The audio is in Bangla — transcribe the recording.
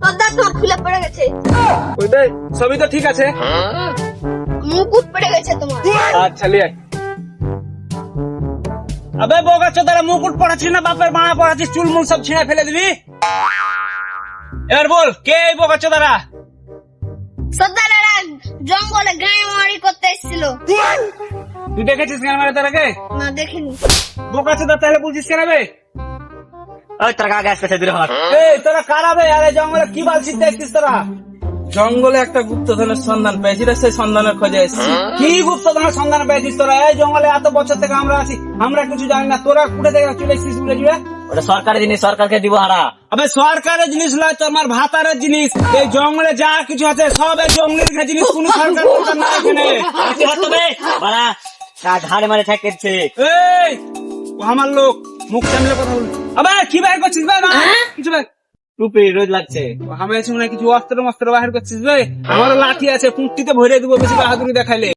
তোর দাঁত তোর খুলে পড়ে গেছে, ওইটাই সবই তো ঠিক আছে। মুকুট পড়ে গেছে তোমার। আচ্ছা লিয়ে আয়। আবে বোকা চোদারা, মুকুট পড়াচ্ছিস না বাপের বাড়া পড়াচ্ছিস, চুলমুল সব ছিঁড়ে ফেলে দিবি। এবার বল কে এই বোকা চোদারা? সর্দারেরা জঙ্গলে গায়ে মারি করতে এসেছিল। তুই দেখেছিস কেন মারে তারাকে? না দেখিনি। বোকা চোদা তাহলে বুঝিস কেন বে? ওই তোর গা গ্যাস পেছে দূরে হট। এই তোরা কারাবে আরে জঙ্গলে কি বালছিস দেখছিস তোরা? জঙ্গলে একটা গুপ্তধনের সন্ধান পেয়েছি রে, সেই সন্ধানের খোঁজে এসেছি। কি গুপ্তধনের সন্ধান পেয়েছিস তোরা? এই জঙ্গলে এত বছর থেকে আমরা আছি, আমরা কিছু জানি না, তোরা কুড়ে থেকে চলে এসেছিস উড়ে যাবে। ওটা সরকারি জিনিস, সরকারকে দিব হারা। আবে সরকারের জিনিস নয়, তোমার ভাতারের জিনিস। এই জঙ্গলে যা কিছু আছে সব এই জঙ্গলের জিনিস, কোন সরকার দরকার না এখানে। বেশি হট হবে বাড়া, ঘাড়ে মারে ঠেকেছে। এই ও আমার লোক, মুখ সামলে কথা বল। আবে কি বাইর করছিস বে? না কিছু বাইর। টুপি রোজ লাগছে। আমি আছি মনে হয় কিছু অস্ত্র মস্ত্র বাহির করছিস বে? আমারও লাঠি আছে, পুঁটটিতে ভরে দেবো বেশি বাহাদুরি দেখাইলে।